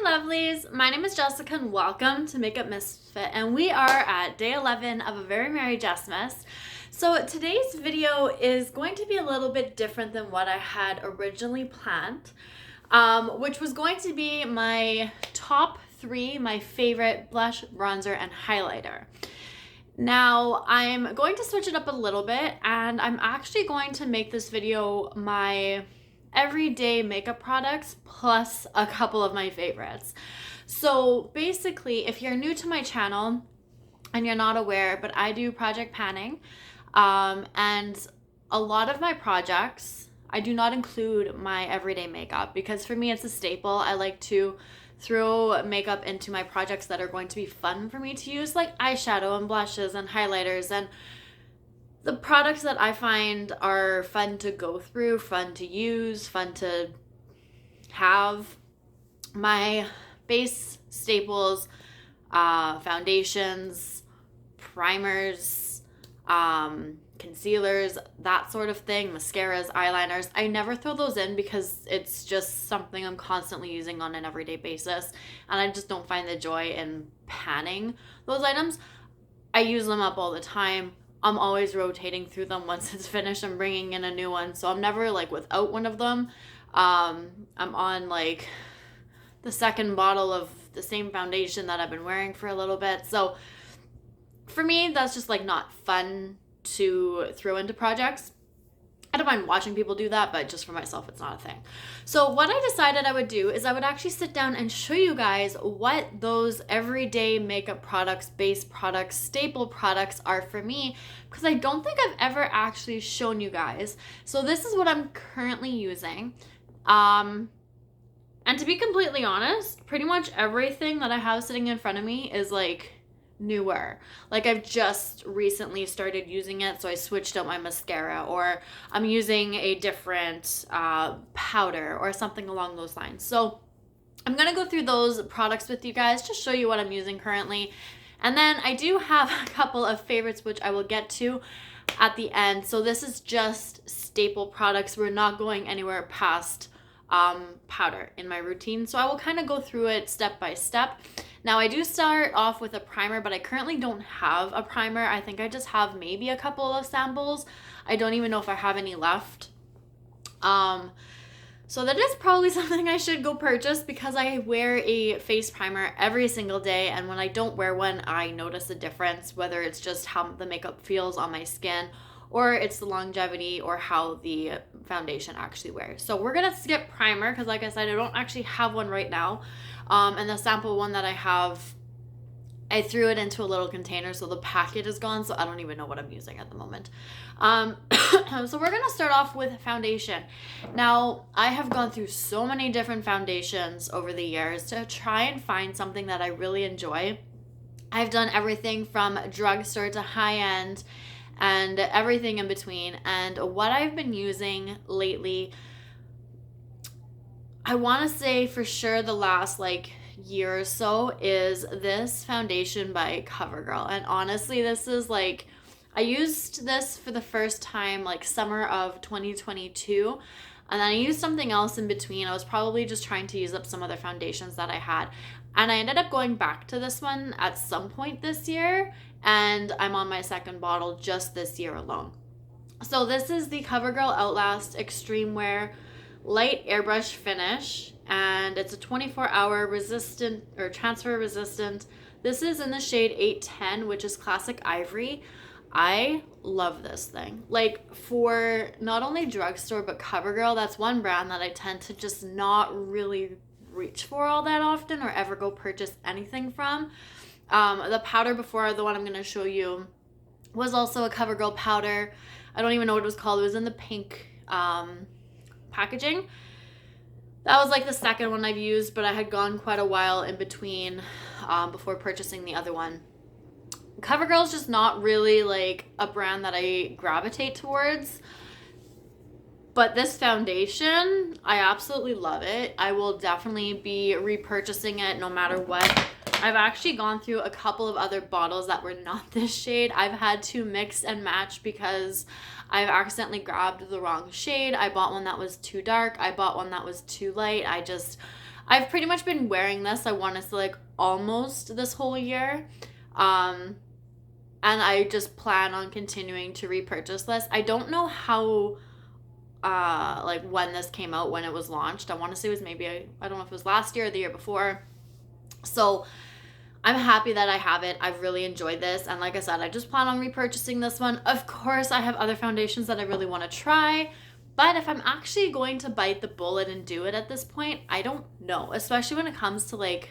Hi lovelies, my name is Jessica and welcome to Makeup.misfit, and we are at day 11 of a very merry Jessmas. So today's video is going to be a little bit different than what I had originally planned, which was going to be my top 3, my favorite blush, bronzer, and highlighter. Now I'm going to switch it up a little bit, and I'm actually going to make this video my everyday makeup products plus a couple of my favorites. So basically, if you're new to my channel and you're not aware, but I do project panning, and a lot of my projects I do not include my everyday makeup because for me it's a staple. I like to throw makeup into my projects that are going to be fun for me to use, like eyeshadow and blushes and highlighters, and the products that I find are fun to go through, fun to use, fun to have. My base staples, foundations, primers, concealers, that sort of thing, mascaras, eyeliners. I never throw those in because it's just something I'm constantly using on an everyday basis, and I just don't find the joy in panning those items. I use them up all the time. I'm always rotating through them. Once it's finished, I'm bringing in a new one. So I'm never like without one of them. I'm on like the second bottle of the same foundation that I've been wearing for a little bit. So for me, that's just like not fun to throw into projects. I don't mind watching people do that, but just for myself, it's not a thing. So what I decided I would do is I would actually sit down and show you guys what those everyday makeup products, base products, staple products are for me, because I don't think I've ever actually shown you guys. So this is what I'm currently using. And to be completely honest, pretty much everything that I have sitting in front of me is like newer. Like I've just recently started using it, so I switched out my mascara, or I'm using a different powder or something along those lines. So I'm gonna go through those products with you guys, just show you what I'm using currently, and then I do have a couple of favorites which I will get to at the end. So this is just staple products. We're not going anywhere past powder in my routine, so I will kind of go through it step by step. Now I do start off with a primer, but I currently don't have a primer. I think I just have maybe a couple of samples. I don't even know if I have any left. So that is probably something I should go purchase, because I wear a face primer every single day, and when I don't wear one, I notice a difference, whether it's just how the makeup feels on my skin, or it's the longevity, or how the foundation actually wears. So we're gonna skip primer because, like I said, I don't actually have one right now. And the sample one that I have, I threw it into a little container, so the packet is gone, so I don't even know what I'm using at the moment. So we're gonna start off with foundation. Now, I have gone through so many different foundations over the years to try and find something that I really enjoy. I've done everything from drugstore to high-end and everything in between. And what I've been using lately, I want to say for sure the last like year or so, is this foundation by CoverGirl. And honestly, this is like, I used this for the first time like summer of 2022, and then I used something else in between. I was probably just trying to use up some other foundations that I had, and I ended up going back to this one at some point this year, and I'm on my second bottle just this year alone. So this is the CoverGirl Outlast Extreme Wear Light Airbrush Finish, and it's a 24-hour resistant or transfer resistant. This is in the shade 810, which is Classic Ivory. I love this thing. Like, for not only drugstore but CoverGirl, that's one brand that I tend to just not really reach for all that often, or ever go purchase anything from. The powder before, the one I'm going to show you, was also a CoverGirl powder. I don't even know what it was called. It was in the pink packaging. That was like the second one I've used, but I had gone quite a while in between before purchasing the other one. CoverGirl's just not really like a brand that I gravitate towards. But this foundation, I absolutely love it. I will definitely be repurchasing it no matter what. I've actually gone through a couple of other bottles that were not this shade. I've had to mix and match because I've accidentally grabbed the wrong shade. I bought one that was too dark. I bought one that was too light. I've pretty much been wearing this, I want to say, like, almost this whole year. And I just plan on continuing to repurchase this. I don't know how, like, when this came out, when it was launched. I want to say it was maybe, I don't know if it was last year or the year before. So I'm happy that I have it. I've really enjoyed this. And like I said, I just plan on repurchasing this one. Of course, I have other foundations that I really want to try. But if I'm actually going to bite the bullet and do it at this point, I don't know. Especially when it comes to like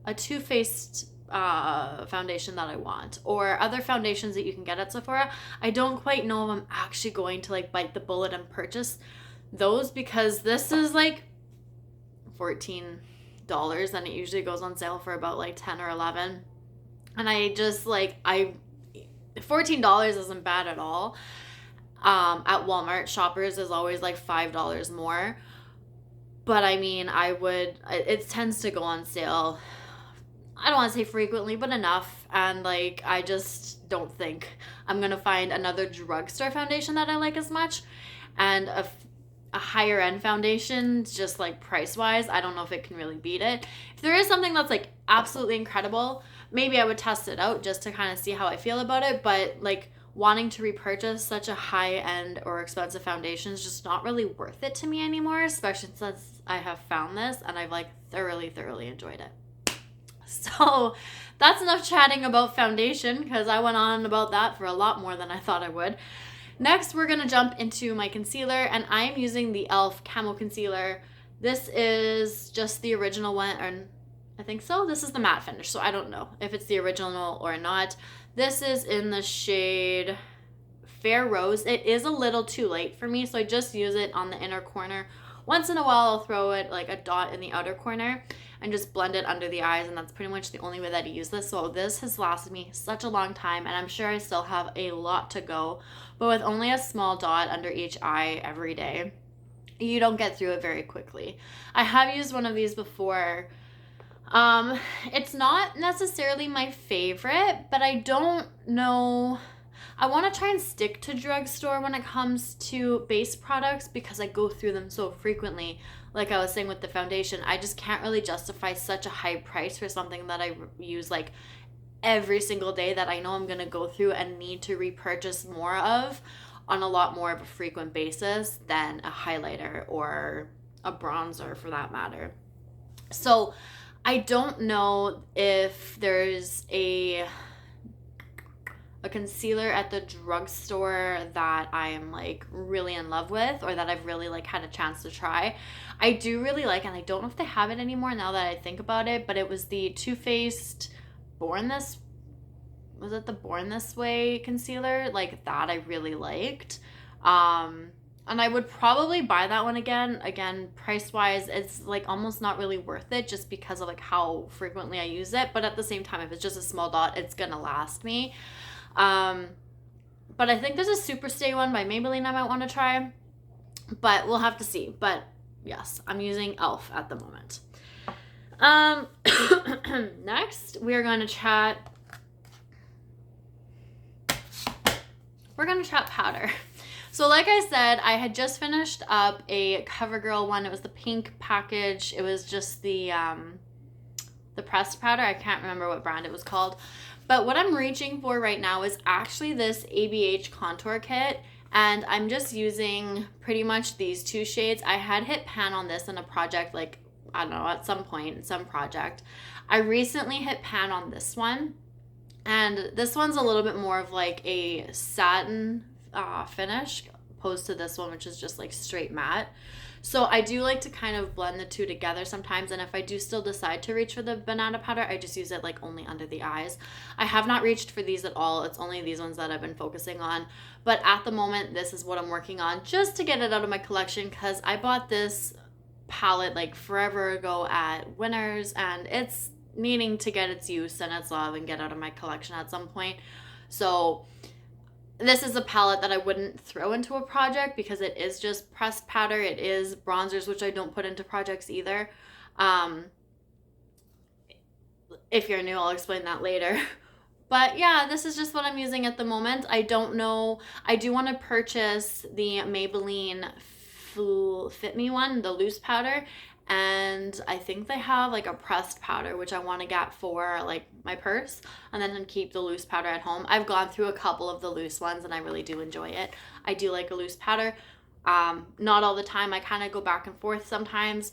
a Too Faced foundation that I want, or other foundations that you can get at Sephora. I don't quite know if I'm actually going to like bite the bullet and purchase those, because this is like $14 and it usually goes on sale for about like 10 or 11. And I just like, $14 isn't bad at all. At Walmart, Shoppers is always like $5 more. But I mean, it tends to go on sale, I don't want to say frequently, but enough. And like, I just don't think I'm going to find another drugstore foundation that I like as much. And a higher end foundation, just like price wise, I don't know if it can really beat it. If there is something that's like absolutely incredible, maybe I would test it out just to kind of see how I feel about it. But like, wanting to repurchase such a high end or expensive foundation is just not really worth it to me anymore, especially since I have found this and I've like thoroughly enjoyed it. So that's enough chatting about foundation, because I went on about that for a lot more than I thought I would. Next, we're going to jump into my concealer, and I am using the e.l.f. Camo Concealer. This is just the original one, or I think so. This is the matte finish, so I don't know if it's the original or not. This is in the shade Fair Rose. It is a little too light for me, so I just use it on the inner corner. Once in a while, I'll throw it like a dot in the outer corner and just blend it under the eyes, and that's pretty much the only way that I use this. So this has lasted me such a long time, and I'm sure I still have a lot to go. But with only a small dot under each eye every day, you don't get through it very quickly. I have used one of these before. It's not necessarily my favorite, but I don't know. I want to try and stick to drugstore when it comes to base products, because I go through them so frequently. Like I was saying with the foundation, I just can't really justify such a high price for something that I use like every single day, that I know I'm going to go through and need to repurchase more of on a lot more of a frequent basis than a highlighter or a bronzer for that matter. So I don't know if there's a concealer at the drugstore that I am like really in love with, or that I've really like had a chance to try. I do really like, and I don't know if they have it anymore now that I think about it, but it was the Too Faced Born This Way concealer, like that I really liked. And I would probably buy that one again, price wise it's like almost not really worth it, just because of like how frequently I use it. But at the same time, if it's just a small dot, it's gonna last me. But I think there's a Super Stay one by Maybelline I might want to try, but we'll have to see. But yes, I'm using e.l.f. at the moment. Next, we're going to chat powder. So like I said, I had just finished up a CoverGirl one. It was the pink package. It was just the pressed powder. I can't remember what brand it was called. But what I'm reaching for right now is actually this ABH contour kit. And I'm just using pretty much these two shades. I had hit pan on this in a project, like, I don't know, at some point in some project. I recently hit pan on this one. And this one's a little bit more of like a satin finish, opposed to this one, which is just like straight matte. So I do like to kind of blend the two together sometimes, and if I do still decide to reach for the banana powder, I just use it like only under the eyes. I have not reached for these at all. It's only these ones that I've been focusing on, but at the moment this is what I'm working on, just to get it out of my collection, because I bought this palette like forever ago at Winners, and it's needing to get its use and its love and get out of my collection at some point. So this is a palette that I wouldn't throw into a project, because it is just pressed powder. It is bronzers, which I don't put into projects either. If you're new, I'll explain that later. But yeah, this is just what I'm using at the moment. I don't know. I do want to purchase the Maybelline Fit Me one, the loose powder. And I think they have like a pressed powder, which I want to get for like my purse, and then keep the loose powder at home. I've gone through a couple of the loose ones and I really do enjoy it. I do like a loose powder. Not all the time. I kind of go back and forth. Sometimes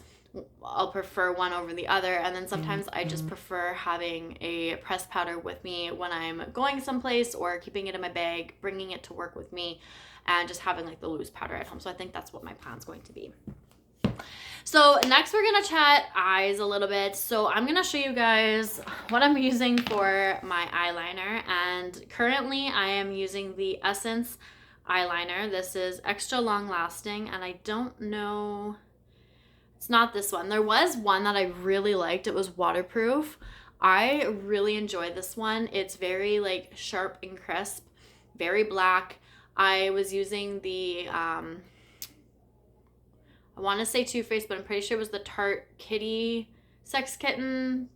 I'll prefer one over the other, and then sometimes I just prefer having a pressed powder with me when I'm going someplace, or keeping it in my bag, bringing it to work with me, and just having like the loose powder at home. So I think that's what my plan's going to be. So next we're gonna chat eyes a little bit. So I'm gonna show you guys what I'm using for my eyeliner, and currently I am using the Essence eyeliner. This is extra long lasting, and I don't know, it's not this one. There was one that I really liked. It was waterproof. I really enjoy this one. It's very like sharp and crisp, very black. I was using the I want to say Too Faced, but I'm pretty sure it was the Tarte Kitty Sex Kitten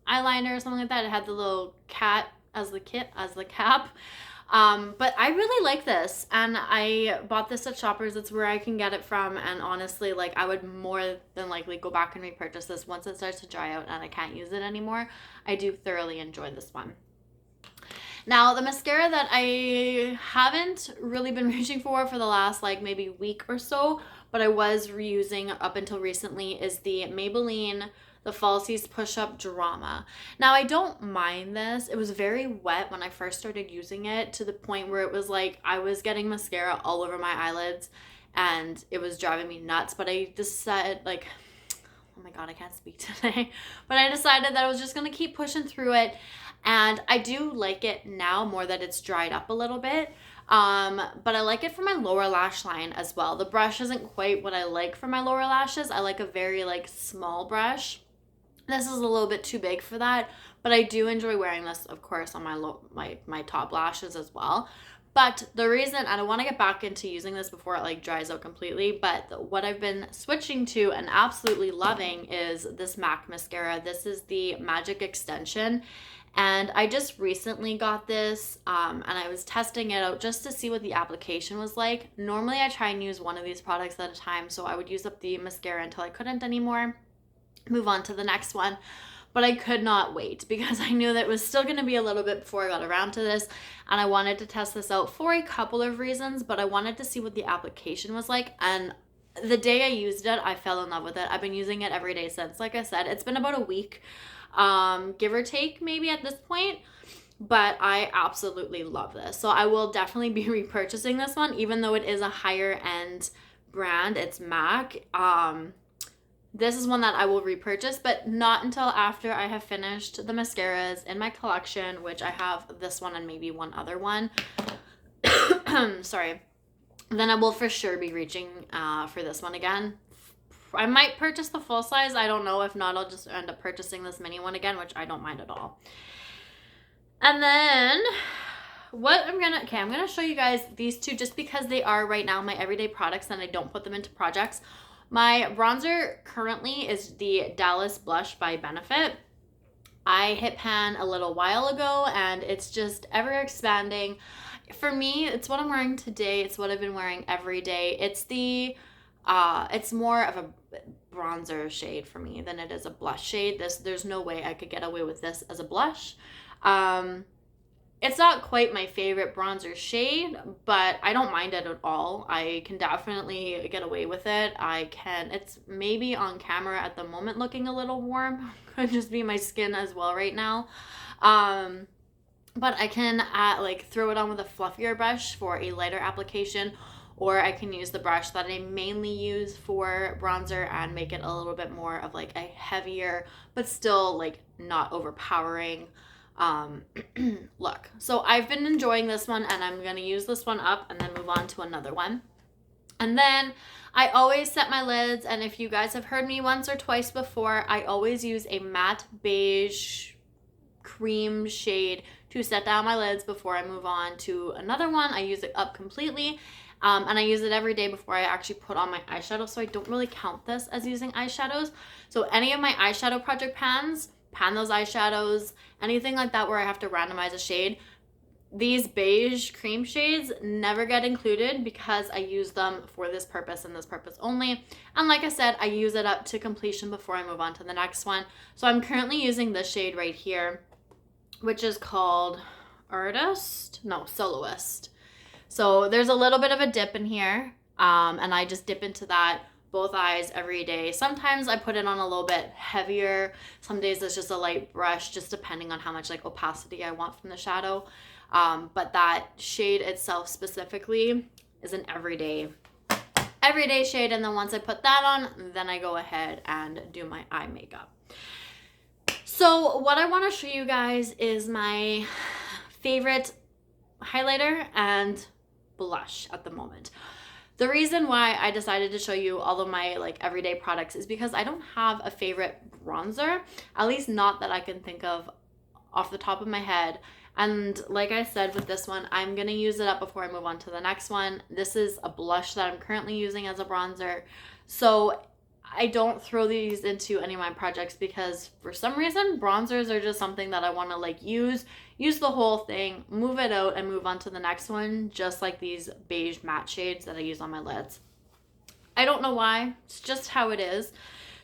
eyeliner or something like that. It had the little cat as the cap. But I really like this, and I bought this at Shoppers. It's where I can get it from, and honestly, like, I would more than likely go back and repurchase this once it starts to dry out and I can't use it anymore. I do thoroughly enjoy this one. Now, the mascara that I haven't really been reaching for the last like maybe week or so, but I was reusing up until recently, is the Maybelline the Falsies Push Up Drama. Now, I don't mind this. It was very wet when I first started using it, to the point where it was like I was getting mascara all over my eyelids and it was driving me nuts. But I decided, like, oh my god, I can't speak today. But I decided that I was just going to keep pushing through it. And I do like it now more that it's dried up a little bit. But I like it for my lower lash line as well. The brush isn't quite what I like for my lower lashes. I like a very like small brush. This is a little bit too big for that, but I do enjoy wearing this, of course, on my top lashes as well. But the reason, and I want to get back into using this before it like dries out completely, but what I've been switching to and absolutely loving is this MAC mascara. This is the Magic Extension. And I just recently got this, and I was testing it out just to see what the application was like. Normally I try and use one of these products at a time, so I would use up the mascara until I couldn't anymore, move on to the next one. But I could not wait, because I knew that it was still going to be a little bit before I got around to this, and I wanted to test this out for a couple of reasons, but I wanted to see what the application was like. And the day I used it, I fell in love with it. I've been using it every day since. Like I said, it's been about a week, give or take maybe at this point, but I absolutely love this. So I will definitely be repurchasing this one, even though it is a higher end brand. It's MAC. This is one that I will repurchase, but not until after I have finished the mascaras in my collection, which I have this one and maybe one other one. Sorry. Then I will for sure be reaching for this one again. I might purchase the full size. I don't know. If not, I'll just end up purchasing this mini one again, which I don't mind at all. And then what I'm gonna show you guys these two just because they are right now my everyday products and I don't put them into projects. My bronzer currently is the Dallas Blush by Benefit. I hit pan a little while ago and it's just ever expanding. For me, it's what I'm wearing today. It's what I've been wearing every day. It's it's more of a bronzer shade for me than it is a blush shade. There's no way I could get away with this as a blush. It's not quite my favorite bronzer shade, but I don't mind it at all. I can definitely get away with it. It's maybe on camera at the moment looking a little warm. Could just be my skin as well right now. But I can throw it on with a fluffier brush for a lighter application, or I can use the brush that I mainly use for bronzer and make it a little bit more of like a heavier, but still like not overpowering look. So I've been enjoying this one and I'm going to use this one up and then move on to another one. And then I always set my lids, and if you guys have heard me once or twice before, I always use a matte beige cream shade to set down my lids before I move on to another one. I use it up completely, and I use it every day before I actually put on my eyeshadow, so I don't really count this as using eyeshadows. So any of my eyeshadow project pan those eyeshadows, anything like that where I have to randomize a shade, these beige cream shades never get included because I use them for this purpose and this purpose only. And like I said, I use it up to completion before I move on to the next one. So I'm currently using this shade right here, which is called Soloist. So there's a little bit of a dip in here, and I just dip into that both eyes every day. Sometimes I put it on a little bit heavier. Some days it's just a light brush, just depending on how much like opacity I want from the shadow. But that shade itself specifically is an everyday shade. And then once I put that on, then I go ahead and do my eye makeup. So what I want to show you guys is my favorite highlighter and blush at the moment. The reason why I decided to show you all of my like everyday products is because I don't have a favorite bronzer, at least not that I can think of off the top of my head. And like I said with this one, I'm going to use it up before I move on to the next one. This is a blush that I'm currently using as a bronzer. So I don't throw these into any of my projects because for some reason bronzers are just something that I want to like use the whole thing, move it out, and move on to the next one, just like these beige matte shades that I use on my lids. I don't know why, it's just how it is.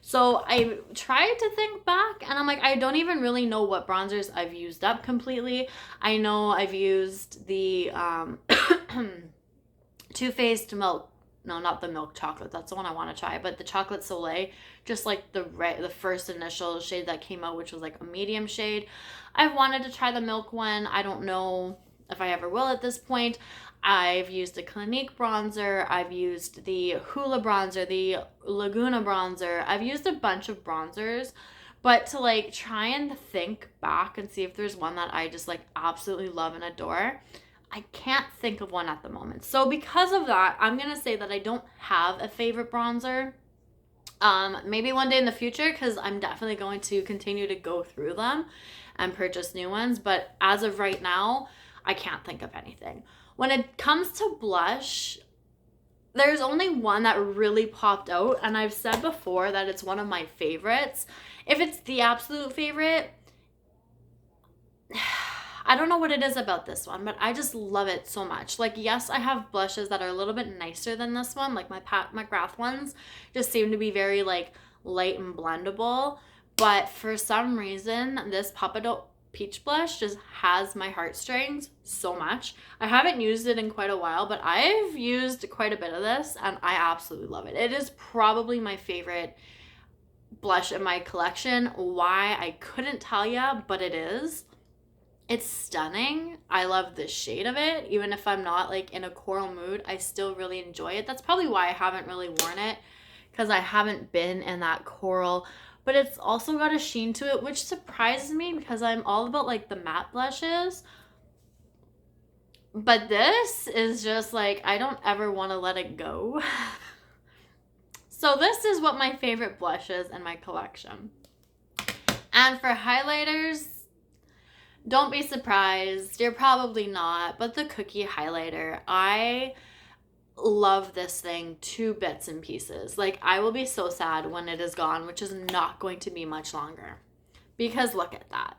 So I tried to think back and I'm like, I don't even really know what bronzers I've used up completely. I know I've used the Too Faced milk. No, not the milk chocolate. That's the one I want to try. But the chocolate Soleil, just like the first initial shade that came out, which was like a medium shade. I've wanted to try the milk one. I don't know if I ever will at this point. I've used a Clinique bronzer. I've used the Hoola bronzer, the Laguna bronzer. I've used a bunch of bronzers. But to like try and think back and see if there's one that I just like absolutely love and adore, I can't think of one at the moment. So because of that, I'm going to say that I don't have a favorite bronzer. Maybe one day in the future, because I'm definitely going to continue to go through them and purchase new ones. But as of right now, I can't think of anything. When it comes to blush, there's only one that really popped out. And I've said before that it's one of my favorites. If it's the absolute favorite, I don't know what it is about this one, but I just love it so much. Like, yes, I have blushes that are a little bit nicer than this one. Like my Pat McGrath ones just seem to be very like light and blendable. But for some reason, this Papadot Peach blush just has my heartstrings so much. I haven't used it in quite a while, but I've used quite a bit of this and I absolutely love it. It is probably my favorite blush in my collection. Why, I couldn't tell you, but it is. It's stunning. I love the shade of it. Even if I'm not like in a coral mood, I still really enjoy it. That's probably why I haven't really worn it, because I haven't been in that coral. But it's also got a sheen to it, which surprises me because I'm all about like the matte blushes. But this is just like, I don't ever want to let it go. So this is what my favorite blush is in my collection. And for highlighters, don't be surprised. You're probably not, but the cookie highlighter, I love this thing to bits and pieces. Like, I will be so sad when it is gone, which is not going to be much longer. Because look at that.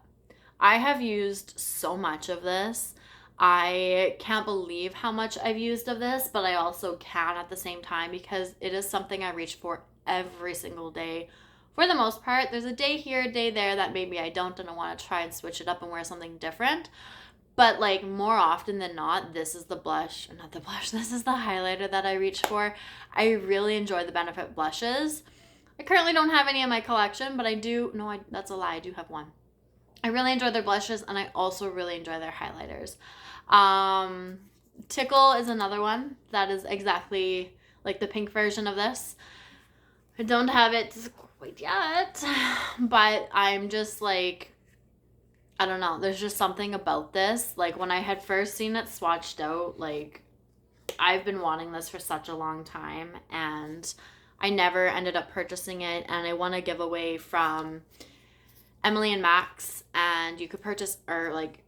I have used so much of this. I can't believe how much I've used of this, but I also can at the same time because it is something I reach for every single day. For the most part, there's a day here, a day there that maybe I don't and I want to try and switch it up and wear something different. But like more often than not, this is the blush, not the blush, this is the highlighter that I reach for. I really enjoy the Benefit blushes. I currently don't have any in my collection, but I do, no, that's a lie, I do have one. I really enjoy their blushes and I also really enjoy their highlighters. Tickle is another one that is exactly like the pink version of this. I don't have it quite yet, but I'm just like, I don't know, there's just something about this. Like when I had first seen it swatched out, like I've been wanting this for such a long time and I never ended up purchasing it. And I won a giveaway from Emily and Max, and you could purchase or like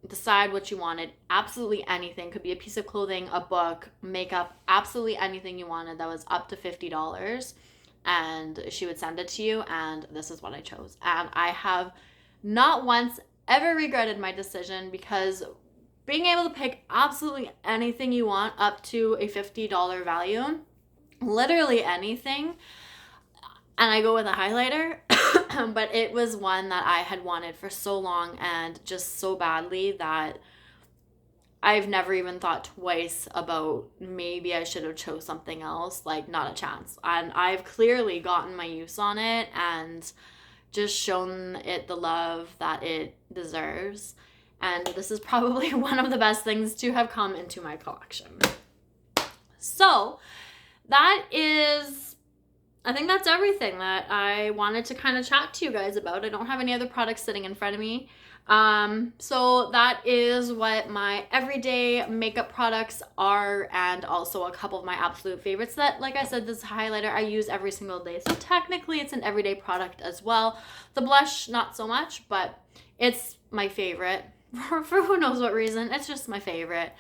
decide what you wanted. Absolutely anything. Could be a piece of clothing, a book, makeup, absolutely anything you wanted that was up to $50. And she would send it to you, and this is what I chose. And I have not once ever regretted my decision because being able to pick absolutely anything you want up to a $50 value, literally anything. And I go with a highlighter, but it was one that I had wanted for so long and just so badly that I've never even thought twice about maybe I should have chose something else. Like, not a chance. And I've clearly gotten my use on it and just shown it the love that it deserves. And this is probably one of the best things to have come into my collection. So that is, I think that's everything that I wanted to kind of chat to you guys about. I don't have any other products sitting in front of me. So that is what my everyday makeup products are, and also a couple of my absolute favorites that, like I said, this highlighter I use every single day. So technically it's an everyday product as well. The blush, not so much, but it's my favorite for who knows what reason. It's just my favorite.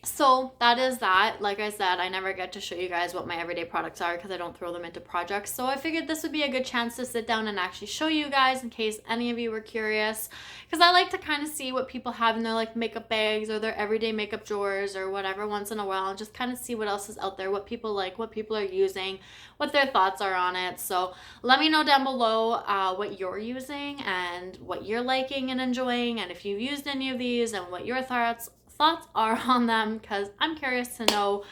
So that is that. Like I said, I never get to show you guys what my everyday products are because I don't throw them into projects. So I figured this would be a good chance to sit down and actually show you guys in case any of you were curious. Because I like to kind of see what people have in their like makeup bags or their everyday makeup drawers or whatever once in a while, and just kind of see what else is out there, what people like, what people are using, what their thoughts are on it. So let me know down below what you're using and what you're liking and enjoying, and if you've used any of these and what your thoughts are on them, because I'm curious to know.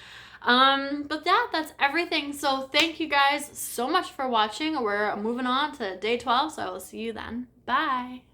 But yeah, that's everything. So thank you guys so much for watching. We're moving on to day 12, so I will see you then. Bye.